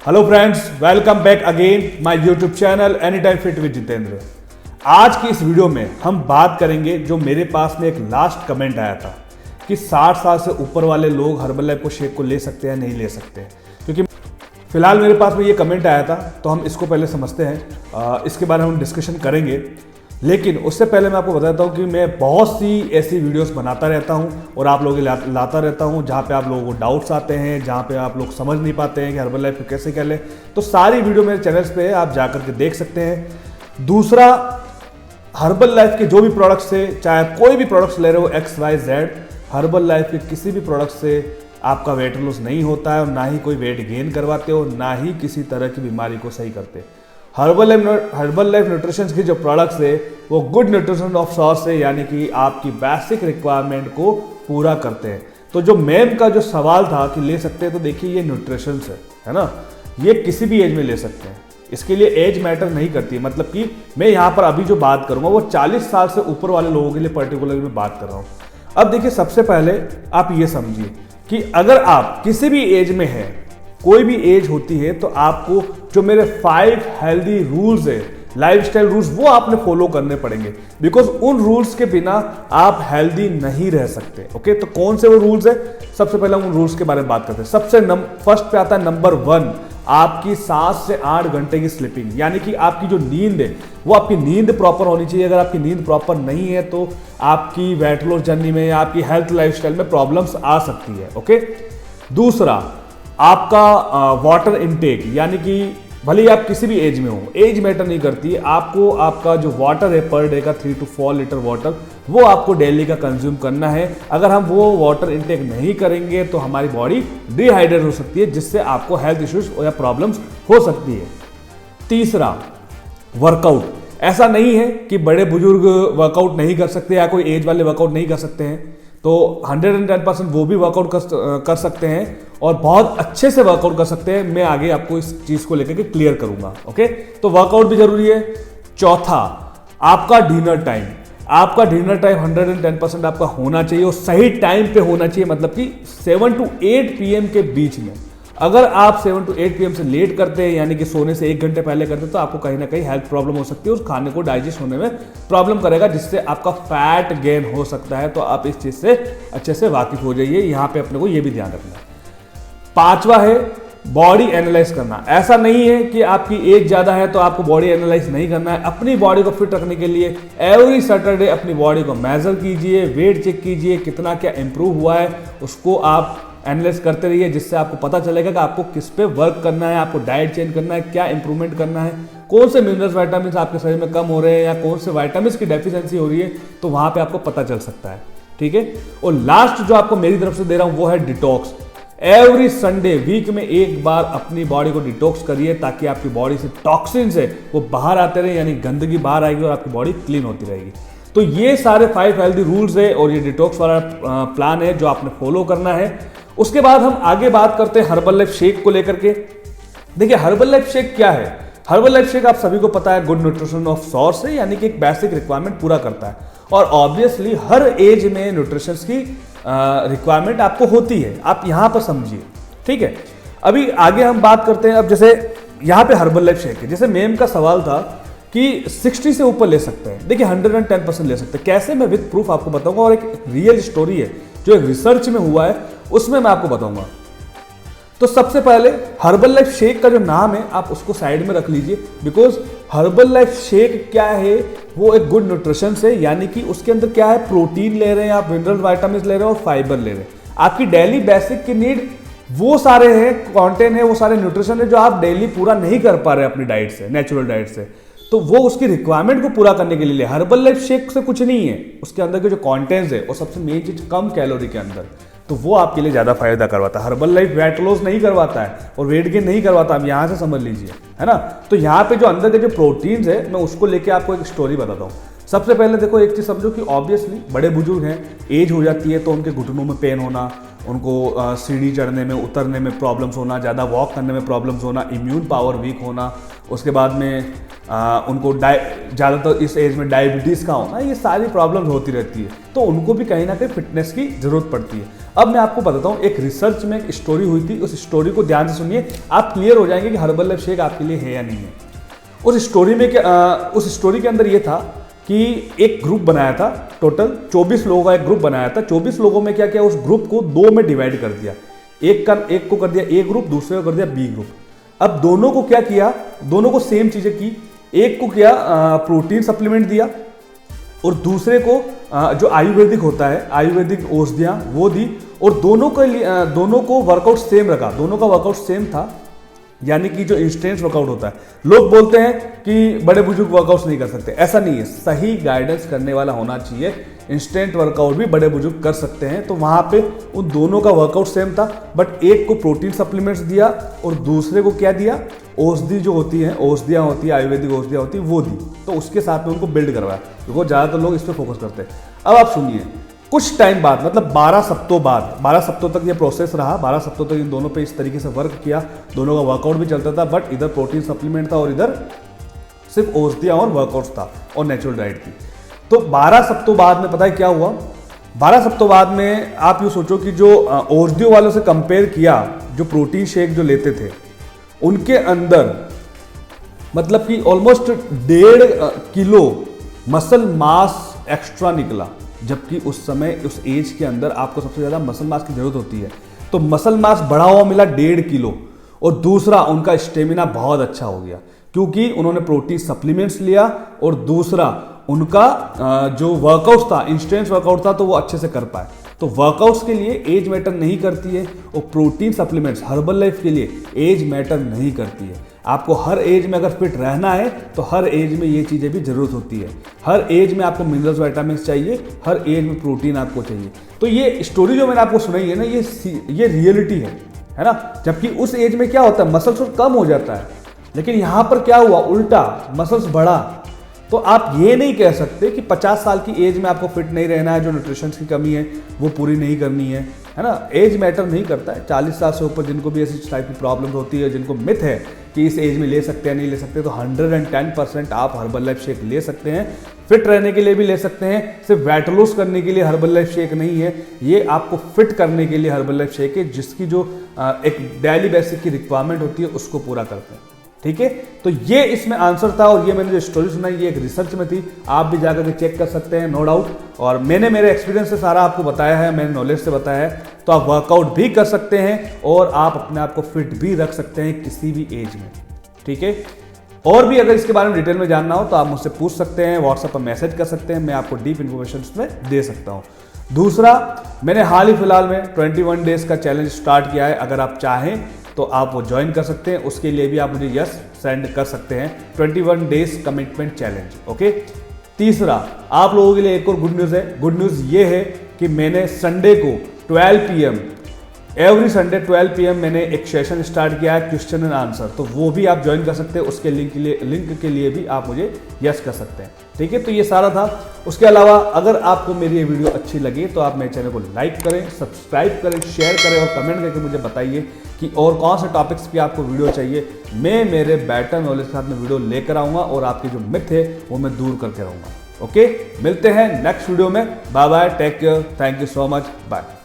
Hello friends, welcome back again my YouTube channel any time fit with Jitendra. आज की इस video में हम बात करेंगे जो मेरे पास में एक लास्ट कमेंट आया था कि 60 साल से ऊपर वाले लोग हर्बल लाइफ को शेक को ले सकते हैं नहीं ले सकते। क्योंकि फिलहाल मेरे पास में ये कमेंट आया था तो हम इसको पहले समझते हैं, इसके बारे में हम डिस्कशन करेंगे। लेकिन उससे पहले मैं आपको बताता हूँ कि मैं बहुत सी ऐसी वीडियोस बनाता रहता हूँ और आप लोगों के लाता रहता हूँ जहाँ पे आप लोगों को डाउट्स आते हैं, जहाँ पे आप लोग समझ नहीं पाते हैं कि हर्बल लाइफ को कैसे कर ले। तो सारी वीडियो मेरे चैनल्स पे है, आप जाकर के देख सकते हैं। दूसरा, हर्बल लाइफ के जो भी प्रोडक्ट्स है, चाहे आप कोई भी प्रोडक्ट्स ले रहे हो XYZ, हर्बल लाइफ के किसी भी प्रोडक्ट से आपका वेट लॉस नहीं होता है और ना ही कोई वेट गेन करवाते हो, ना ही किसी तरह की बीमारी को सही करते। हर्बल लाइफ न्यूट्रिशन की जो प्रोडक्ट्स है वो गुड न्यूट्रिशन ऑफ सोर्स है, यानी कि आपकी बेसिक रिक्वायरमेंट को पूरा करते हैं। तो जो मैम का जो सवाल था कि ले सकते हैं, तो देखिए ये न्यूट्रिशन है ना, ये किसी भी एज में ले सकते हैं। इसके लिए एज मैटर नहीं करती है। मतलब कि मैं यहाँ पर अभी जो बात करूँगा वो 40 साल से ऊपर वाले लोगों के लिए पर्टिकुलर में बात कर रहा हूँ। अब देखिए, सबसे पहले आप ये समझिए कि अगर आप किसी भी एज में हैं, कोई भी एज होती है, तो आपको जो मेरे 5 हेल्दी रूल्स है, लाइफस्टाइल रूल्स, वो आपने फॉलो करने पड़ेंगे। बिकॉज उन रूल्स के बिना आप हेल्दी नहीं रह सकते। ओके, तो कौन से वो रूल्स है? सबसे पहले हम उन रूल्स के बारे में बात करते हैं। सबसे फर्स्ट पे आता है नंबर 1, आपकी 7 से 8 घंटे की स्लीपिंग, यानी कि आपकी जो नींद है वो आपकी नींद प्रॉपर होनी चाहिए। अगर आपकी नींद प्रॉपर नहीं है तो आपकी वेट लॉस जर्नी में या आपकी हेल्थ लाइफस्टाइल में प्रॉब्लम्स आ सकती है। ओके, दूसरा, आपका वाटर इनटेक, यानी कि भले ही आप किसी भी एज में हो, एज मैटर नहीं करती, आपको आपका जो वाटर है पर डे का 3 to 4 लीटर वाटर वो आपको डेली का कंज्यूम करना है। अगर हम वो वाटर इनटेक नहीं करेंगे तो हमारी बॉडी डिहाइड्रेट हो सकती है, जिससे आपको हेल्थ इश्यूज या प्रॉब्लम्स हो सकती है। तीसरा, वर्कआउट। ऐसा नहीं है कि बड़े बुजुर्ग वर्कआउट नहीं कर सकते या कोई एज वाले वर्कआउट नहीं कर सकते हैं, तो 110% वो भी वर्कआउट कर सकते हैं और बहुत अच्छे से वर्कआउट कर सकते हैं। मैं आगे आपको इस चीज़ को लेकर के क्लियर करूंगा। ओके, तो वर्कआउट भी जरूरी है। चौथा, आपका डिनर टाइम। आपका डिनर टाइम 110% आपका होना चाहिए और सही टाइम पे होना चाहिए, मतलब कि 7 to 8 PM के बीच में। अगर आप 7 to 8 PM से लेट करते हैं, यानी कि सोने से 1 घंटे पहले करते हैं, तो आपको कहीं ना कहीं हेल्थ प्रॉब्लम हो सकती है। उस खाने को डाइजेस्ट होने में प्रॉब्लम करेगा, जिससे आपका फैट गेन हो सकता है। तो आप इस चीज़ से अच्छे से वाकिफ हो जाइए। यहाँ पे अपने को ये भी ध्यान रखना है। पांचवा है बॉडी एनालाइज करना। ऐसा नहीं है कि आपकी एज ज़्यादा है तो आपको बॉडी एनालाइज नहीं करना है। अपनी बॉडी को फिट रखने के लिए एवरी सैटरडे अपनी बॉडी को मेजर कीजिए, वेट चेक कीजिए, कितना क्या इंप्रूव हुआ है उसको आप एनालाइज करते रहिए, जिससे आपको पता चलेगा कि आपको किस पे वर्क करना है, आपको डाइट चेंज करना है, क्या इंप्रूवमेंट करना है, कौन से मिनरल्स विटामिन आपके शरीर में कम हो रहे हैं या कौन से विटामिन की डेफिशिएंसी हो रही है, तो वहां पे आपको पता चल सकता है। ठीक है, और लास्ट जो आपको मेरी तरफ से दे रहा हूं वो है डिटॉक्स। एवरी संडे वीक में एक बार अपनी बॉडी को डिटॉक्स करिए, ताकि आपकी बॉडी से टॉक्सिन्स है वो बाहर आते रहे, यानी गंदगी बाहर आएगी और आपकी बॉडी क्लीन होती रहेगी। तो ये सारे 5 हेल्दी रूल्स है और ये डिटॉक्स वाला प्लान है जो आपने फॉलो करना है। उसके बाद हम आगे बात करते हैं हर्बल लाइफ शेक को लेकर के। देखिए, हर्बल लाइफ शेक क्या है? हर्बल लाइफ शेक आप सभी को पता है, गुड न्यूट्रिशन ऑफ सोर्स है, यानी कि एक बेसिक रिक्वायरमेंट पूरा करता है। और ऑब्वियसली हर एज में न्यूट्रिशन की रिक्वायरमेंट आपको होती है, आप यहां पर समझिए। ठीक है, अभी आगे हम बात करते हैं। अब जैसे यहां पे हर्बल लाइफ शेक है, जैसे मैम का सवाल था कि 60 से ऊपर ले सकते हैं। देखिए, 110% ले सकते हैं। कैसे? मैं विद प्रूफ आपको बताऊंगा, और एक रियल स्टोरी है जो एक रिसर्च में हुआ है, उसमें मैं आपको बताऊंगा। तो सबसे पहले हर्बल लाइफ शेक का जो नाम है आप उसको साइड में रख लीजिए, बिकॉज हर्बल लाइफ शेक क्या है, वो एक गुड न्यूट्रिशन है, यानी कि उसके अंदर क्या है, प्रोटीन ले रहे हैं आप, मिनरल विटामिन ले रहे हैं और फाइबर ले रहे हैं। आपकी डेली बेसिक की नीड वो सारे हैं, कंटेंट है, वो सारे न्यूट्रिशन है जो आप डेली पूरा नहीं कर पा रहे अपनी डाइट से, नेचुरल डाइट से। तो वो उसकी रिक्वायरमेंट को पूरा करने के लिए हर्बल लाइफ शेक से कुछ नहीं है। उसके अंदर के जो कंटेंट्स है वो सबसे मेन चीज कम कैलोरी के अंदर, तो वो आपके लिए ज्यादा फायदा करवाता है। हर्बल लाइफ वेट लॉस नहीं करवाता है और वेट गेन नहीं करवाता, आप यहां से समझ लीजिए, है ना। तो यहाँ पे जो अंदर के जो प्रोटीन्स है, मैं उसको लेके आपको एक स्टोरी बताता हूँ। सबसे पहले देखो, एक चीज समझो कि ऑब्वियसली बड़े बुजुर्ग हैं, एज हो जाती है तो उनके घुटनों में पेन होना, उनको सीढ़ी चढ़ने में उतरने में प्रॉब्लम्स होना, ज़्यादा वॉक करने में प्रॉब्लम्स होना, इम्यून पावर वीक होना, उसके बाद में उनको ज़्यादातर इस एज में डायबिटीज़ का होना, ये सारी प्रॉब्लम्स होती रहती है, तो उनको भी कहीं ना कहीं फिटनेस की ज़रूरत पड़ती है। अब मैं आपको बताता हूँ, एक रिसर्च में एक स्टोरी हुई थी, उस स्टोरी को ध्यान से सुनिए, आप क्लियर हो जाएंगे कि हर्बल लाइफ शेक आपके लिए है या नहीं है। उस स्टोरी के अंदर ये था कि एक ग्रुप बनाया था, टोटल 24 लोगों का एक ग्रुप बनाया था। 24 लोगों में क्या किया, उस ग्रुप को 2 में डिवाइड कर दिया। एक को कर दिया ए ग्रुप, दूसरे को कर दिया बी ग्रुप। अब दोनों को क्या किया, दोनों को सेम चीजें की। एक को क्या प्रोटीन सप्लीमेंट दिया और दूसरे को जो आयुर्वेदिक होता है, आयुर्वेदिक औषधियां वो दी, और दोनों को वर्कआउट सेम रखा। दोनों का वर्कआउट सेम था, यानी कि जो इंस्टेंट वर्कआउट होता है, लोग बोलते हैं कि बड़े बुजुर्ग वर्कआउट नहीं कर सकते, ऐसा नहीं है। सही गाइडेंस करने वाला होना चाहिए। इंस्टेंट वर्कआउट भी बड़े बुजुर्ग कर सकते हैं। तो वहां पे उन दोनों का वर्कआउट सेम था, बट एक को प्रोटीन सप्लीमेंट्स दिया और दूसरे को क्या दिया, औषधि जो होती है, औषधियाँ होती है, आयुर्वेदिक औषधियाँ होती है, वो दी। तो उसके साथ में उनको बिल्ड करवाया, क्योंकि ज़्यादातर लोग इस पर फोकस करते हैं। अब आप सुनिए, कुछ टाइम बाद, मतलब 12 सप्ताह बाद, 12 सप्ताह तक ये प्रोसेस रहा। 12 सप्ताह तक इन दोनों पे इस तरीके से वर्क किया, दोनों का वर्कआउट भी चलता था, बट इधर प्रोटीन सप्लीमेंट था और इधर सिर्फ औषधियाँ और वर्कआउट था और नेचुरल डाइट थी। तो 12 सप्ताह बाद में पता है क्या हुआ, 12 सप्ताह बाद में आप यूँ सोचो कि जो औषधियों वालों से कंपेयर किया, जो प्रोटीन शेक जो लेते थे, उनके अंदर मतलब कि almost 1.5 kilo muscle mass extra निकला। जबकि उस समय, उस एज के अंदर आपको सबसे ज़्यादा मसल मास की जरूरत होती है। तो मसल मास बढ़ा हुआ मिला 1.5 किलो, और दूसरा उनका स्टेमिना बहुत अच्छा हो गया, क्योंकि उन्होंने प्रोटीन सप्लीमेंट्स लिया, और दूसरा उनका जो वर्कआउट था, इंस्टेंस वर्कआउट था, तो वो अच्छे से कर पाए। तो वर्कआउट्स के लिए एज मैटर नहीं करती है, और प्रोटीन सप्लीमेंट्स हर्बल लाइफ के लिए एज मैटर नहीं करती है। आपको हर एज में अगर फिट रहना है तो हर एज में ये चीज़ें भी जरूरत होती है। हर एज में आपको मिनरल्स विटामिन चाहिए, हर एज में प्रोटीन आपको चाहिए। तो ये स्टोरी जो मैंने आपको सुनाई है ना, ये रियलिटी है ना। जबकि उस एज में क्या होता है, मसल्स कम हो जाता है, लेकिन यहाँ पर क्या हुआ, उल्टा मसल्स बढ़ा। तो आप ये नहीं कह सकते कि 50 साल की एज में आपको फिट नहीं रहना है, जो न्यूट्रिशन की कमी है वो पूरी नहीं करनी है ना। एज मैटर नहीं करता है। 40 साल से ऊपर जिनको भी ऐसी टाइप की प्रॉब्लम होती है, जिनको मिथ है कि इस एज में ले सकते हैं नहीं ले सकते, तो 110% आप हर्बल लाइफ शेक ले सकते हैं। फिट रहने के लिए भी ले सकते हैं। सिर्फ वेट लॉस करने के लिए हर्बल लाइफ शेक नहीं है, ये आपको फिट करने के लिए हर्बल लाइफ शेक है, जिसकी जो एक डेली बेसिक की रिक्वायरमेंट होती है उसको पूरा करते हैं। ठीक है, तो ये इसमें आंसर था, और ये मैंने जो स्टोरी सुनाई ये एक रिसर्च में थी। आप भी जाकर के चेक कर सकते हैं, नो डाउट। और मैंने मेरे एक्सपीरियंस से सारा आपको बताया है, मैंने नॉलेज से बताया है। तो आप वर्कआउट भी कर सकते हैं और आप अपने आप को फिट भी रख सकते हैं किसी भी एज में। ठीक है, और भी अगर इसके बारे में डिटेल में जानना हो तो आप मुझसे पूछ सकते हैं, व्हाट्सएप पर मैसेज कर सकते हैं, मैं आपको डीप इन्फॉर्मेशन उसमें दे सकता हूँ। दूसरा, मैंने हाल ही फिलहाल में 21 डेज का चैलेंज स्टार्ट किया है। अगर आप चाहें तो आप वो ज्वाइन कर सकते हैं, उसके लिए भी आप मुझे यस सेंड कर सकते हैं। 21 डेज कमिटमेंट चैलेंज। ओके। तीसरा, आप लोगों के लिए एक और गुड न्यूज़ है। गुड न्यूज़ ये है कि मैंने संडे को 12 PM, एवरी संडे 12 PM मैंने एक सेशन स्टार्ट किया है, क्वेश्चन एंड आंसर। तो वो भी आप ज्वाइन कर सकते हैं, उसके लिंक के लिए भी आप मुझे यस कर सकते हैं। ठीक है, तो ये सारा था। उसके अलावा अगर आपको मेरी ये वीडियो अच्छी लगी तो आप मेरे चैनल को लाइक करें, सब्सक्राइब करें, शेयर करें और कमेंट करके मुझे बताइए कि और कौन से टॉपिक्स पे आपको वीडियो चाहिए। मैं मेरे बेटर नॉलेज के साथ में वीडियो लेकर आऊँगा और आपके जो मिथ है वो मैं दूर करके रहूँगा। ओके, मिलते हैं नेक्स्ट वीडियो में। Bye bye, take care, thank you so much, bye.